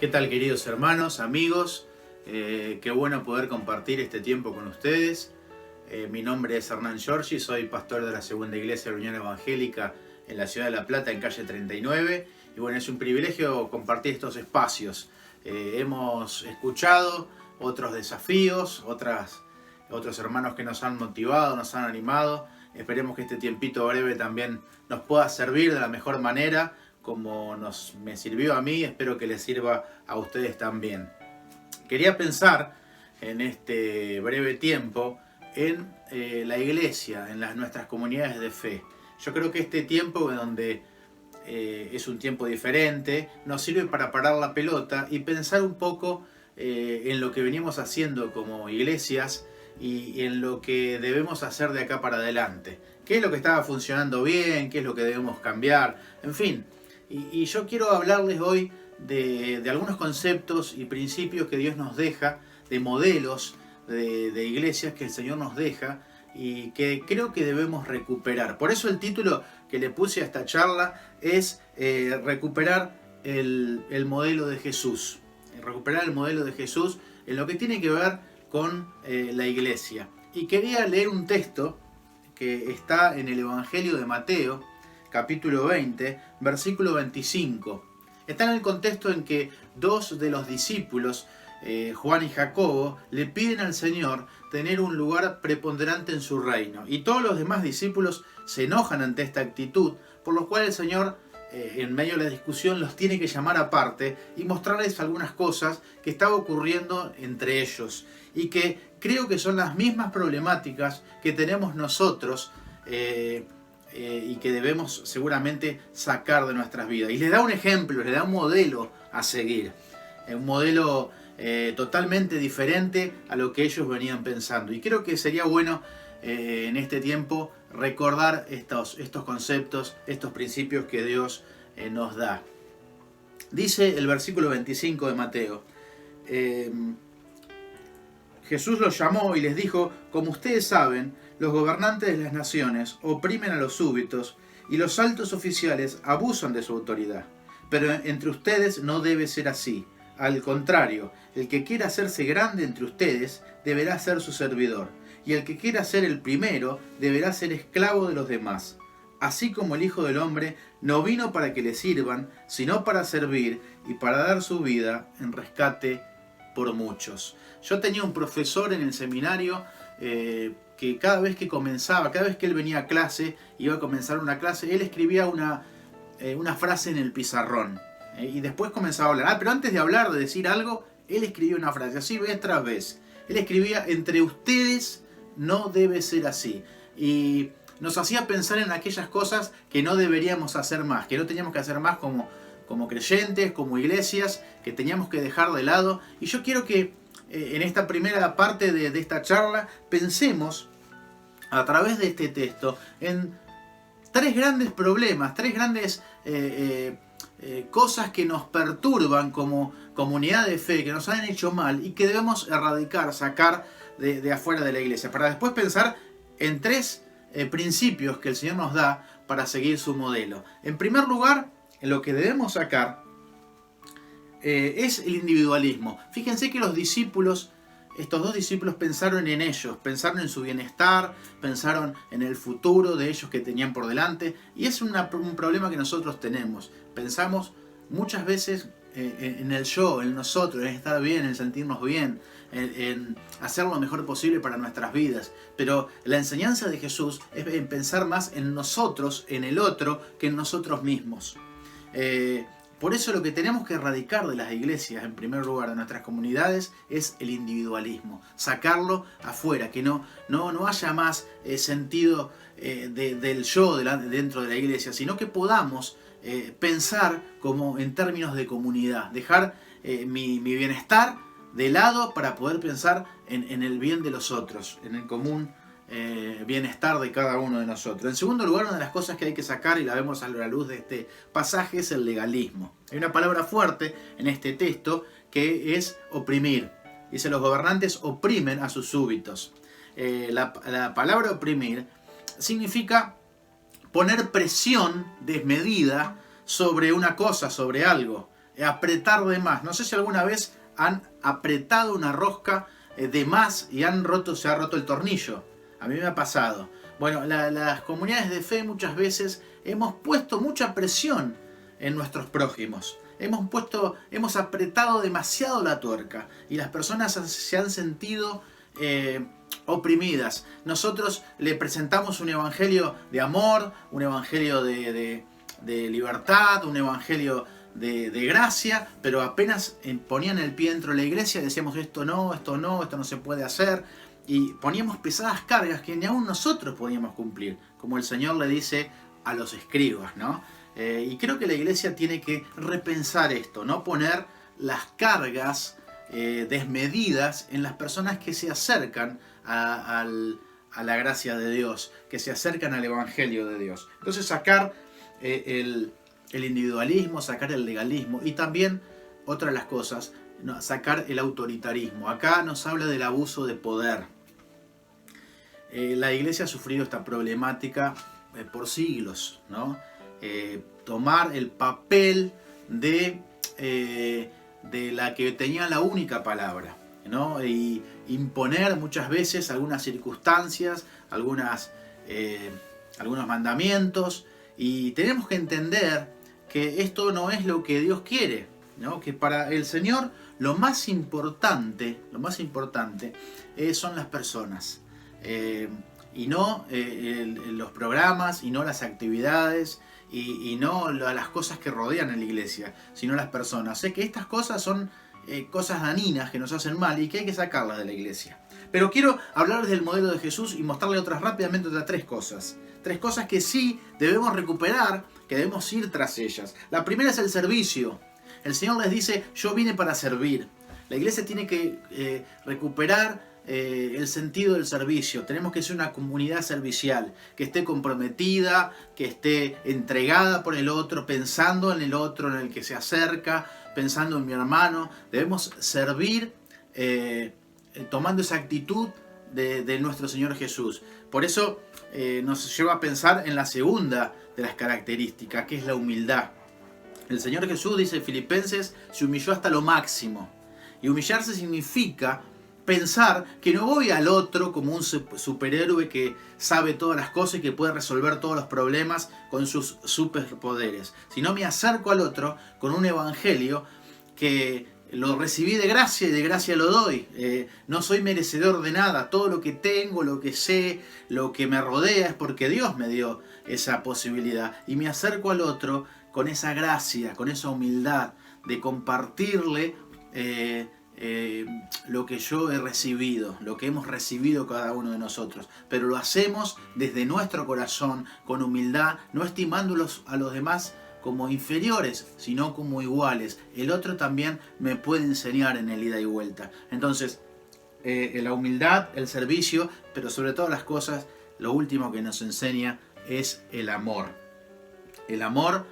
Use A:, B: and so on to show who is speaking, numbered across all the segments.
A: ¿Qué tal, queridos hermanos, amigos? Qué bueno poder compartir este tiempo con ustedes. Mi nombre es Hernán Giorgi, soy pastor de la Segunda Iglesia de la Unión Evangélica en la ciudad de La Plata, en calle 39. Y bueno, es un privilegio compartir estos espacios. Hemos escuchado otros desafíos, otros hermanos que nos han motivado, nos han animado. Esperemos que este tiempito breve también nos pueda servir de la mejor manera, como me sirvió a mí. Espero que les sirva a ustedes también. Quería pensar en este breve tiempo en la iglesia, en nuestras comunidades de fe. Yo creo que este tiempo donde es un tiempo diferente, nos sirve para parar la pelota y pensar un poco en lo que venimos haciendo como iglesias y en lo que debemos hacer de acá para adelante. ¿Qué es lo que estaba funcionando bien? ¿Qué es lo que debemos cambiar? En fin, y yo quiero hablarles hoy de algunos conceptos y principios que Dios nos deja, de modelos de iglesias que el Señor nos deja y que creo que debemos recuperar. Por eso el título que le puse a esta charla es recuperar el modelo de Jesús. Recuperar el modelo de Jesús en lo que tiene que ver con la iglesia. Y quería leer un texto que está en el Evangelio de Mateo, capítulo 20, versículo 25. Está en el contexto en que dos de los discípulos, Juan y Jacobo, le piden al Señor tener un lugar preponderante en su reino. Y todos los demás discípulos se enojan ante esta actitud, por lo cual el Señor, en medio de la discusión, los tiene que llamar aparte y mostrarles algunas cosas que estaba ocurriendo entre ellos y que creo que son las mismas problemáticas que tenemos nosotros y que debemos seguramente sacar de nuestras vidas. Y les da un ejemplo, les da un modelo a seguir, un modelo totalmente diferente a lo que ellos venían pensando. Y creo que sería bueno en este tiempo recordar estos conceptos, estos principios que Dios nos da. Dice el versículo 25 de Mateo: Jesús los llamó y les dijo: como ustedes saben, los gobernantes de las naciones oprimen a los súbditos y los altos oficiales abusan de su autoridad. Pero entre ustedes no debe ser así. Al contrario, el que quiera hacerse grande entre ustedes deberá ser su servidor, y el que quiera ser el primero deberá ser esclavo de los demás. Así como el Hijo del Hombre no vino para que le sirvan, sino para servir y para dar su vida en rescate por muchos. Yo tenía un profesor en el seminario que cada vez que él venía a clase, iba a comenzar una clase, él escribía una frase en el pizarrón. Y después comenzaba a hablar. Pero antes de hablar, de decir algo, él escribía una frase, así vez tras vez. Él escribía: entre ustedes no debe ser así. Y nos hacía pensar en aquellas cosas que no deberíamos hacer más, que no teníamos que hacer más como creyentes, como iglesias, que teníamos que dejar de lado. Y yo quiero que en esta primera parte de esta charla pensemos a través de este texto en tres grandes problemas, tres grandes cosas que nos perturban como comunidad de fe, que nos han hecho mal y que debemos erradicar, sacar de afuera de la iglesia, para después pensar en tres principios que el Señor nos da para seguir su modelo. En primer lugar, lo que debemos sacar es el individualismo. Fíjense que estos dos discípulos pensaron en ellos, pensaron en su bienestar, pensaron en el futuro de ellos que tenían por delante, y es un problema que nosotros tenemos. Pensamos muchas veces en el yo, en nosotros, en estar bien, en sentirnos bien, en hacer lo mejor posible para nuestras vidas. Pero la enseñanza de Jesús es en pensar más en nosotros, en el otro, que en nosotros mismos. Por eso lo que tenemos que erradicar de las iglesias, en primer lugar, de nuestras comunidades, es el individualismo. Sacarlo afuera, que no haya más sentido del yo dentro de la iglesia, sino que podamos pensar como en términos de comunidad. Dejar mi bienestar de lado para poder pensar en el bien de los otros, en el común bienestar de cada uno de nosotros. En segundo lugar, una de las cosas que hay que sacar, y la vemos a la luz de este pasaje, es el legalismo. Hay una palabra fuerte en este texto que es oprimir. Dice: los gobernantes oprimen a sus súbditos. La palabra oprimir significa poner presión desmedida sobre una cosa, sobre algo. apretar de más. No sé si alguna vez han apretado una rosca de más y se ha roto el tornillo. A mí me ha pasado. Bueno, las comunidades de fe muchas veces hemos puesto mucha presión en nuestros prójimos. Hemos apretado demasiado la tuerca y las personas se han sentido oprimidas. Nosotros le presentamos un evangelio de amor, un evangelio de libertad, un evangelio de gracia, pero apenas ponían el pie dentro de la iglesia decíamos esto no se puede hacer, y poníamos pesadas cargas que ni aún nosotros podíamos cumplir, como el Señor le dice a los escribas, ¿no? Y creo que la iglesia tiene que repensar esto, no poner las cargas desmedidas en las personas que se acercan a la gracia de Dios, que se acercan al evangelio de Dios. Entonces sacar el individualismo, sacar el legalismo y también, otra de las cosas, sacar el autoritarismo. Acá nos habla del abuso de poder. La iglesia ha sufrido esta problemática por siglos, ¿no? Tomar el papel de la que tenía la única palabra, ¿no? Y imponer muchas veces algunas circunstancias, algunos mandamientos, y tenemos que entender que esto no es lo que Dios quiere, ¿no? Que para el Señor lo más importante son las personas, y no los programas, y no las actividades, y no las cosas que rodean a la iglesia, sino las personas. Sé que estas cosas son cosas dañinas que nos hacen mal y que hay que sacarlas de la iglesia. Pero quiero hablarles del modelo de Jesús y mostrarles rápidamente otras tres cosas. Tres cosas que sí debemos recuperar, que debemos ir tras ellas. La primera es el servicio. El Señor les dice, yo vine para servir. La iglesia tiene que recuperar el sentido del servicio. Tenemos que ser una comunidad servicial, que esté comprometida, que esté entregada por el otro, pensando en el otro, en el que se acerca, pensando en mi hermano. Debemos servir tomando esa actitud de nuestro Señor Jesús. Por eso nos lleva a pensar en la segunda de las características, que es la humildad. El Señor Jesús, dice Filipenses, se humilló hasta lo máximo. Y humillarse significa pensar que no voy al otro como un superhéroe que sabe todas las cosas y que puede resolver todos los problemas con sus superpoderes, sino me acerco al otro con un evangelio que lo recibí de gracia y de gracia lo doy. No soy merecedor de nada. Todo lo que tengo, lo que sé, lo que me rodea es porque Dios me dio esa posibilidad. Y me acerco al otro con esa gracia, con esa humildad de compartirle lo que yo he recibido, lo que hemos recibido cada uno de nosotros. Pero lo hacemos desde nuestro corazón, con humildad, no estimándolos a los demás como inferiores, sino como iguales. El otro también me puede enseñar en el ida y vuelta. Entonces, la humildad, el servicio, pero sobre todas las cosas, lo último que nos enseña es el amor. El amor,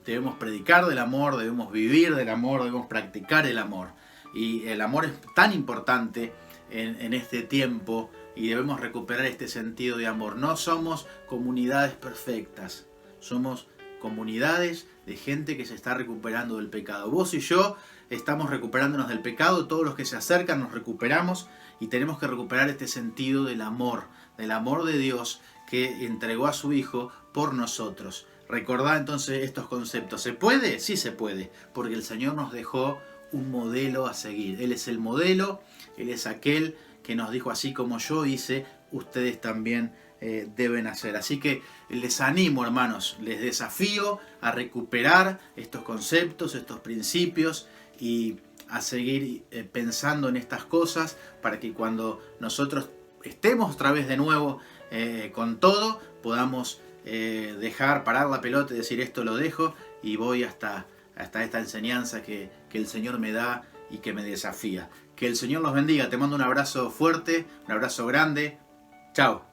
A: debemos predicar del amor, debemos vivir del amor, debemos practicar el amor. Y el amor es tan importante en este tiempo y debemos recuperar este sentido de amor. No somos comunidades perfectas, somos comunidades de gente que se está recuperando del pecado. Vos y yo estamos recuperándonos del pecado, todos los que se acercan nos recuperamos y tenemos que recuperar este sentido del amor de Dios que entregó a su Hijo por nosotros. Recordá entonces estos conceptos. ¿Se puede? Sí se puede, porque el Señor nos dejó un modelo a seguir. Él es el modelo, Él es aquel que nos dijo, así como yo hice, ustedes también deben hacer. Así que les animo, hermanos, les desafío a recuperar estos conceptos, estos principios y a seguir pensando en estas cosas para que cuando nosotros estemos otra vez de nuevo con todo, podamos parar la pelota y decir esto lo dejo y voy hasta esta enseñanza que el Señor me da y que me desafía. Que el Señor los bendiga. Te mando un abrazo fuerte, un abrazo grande. Chao.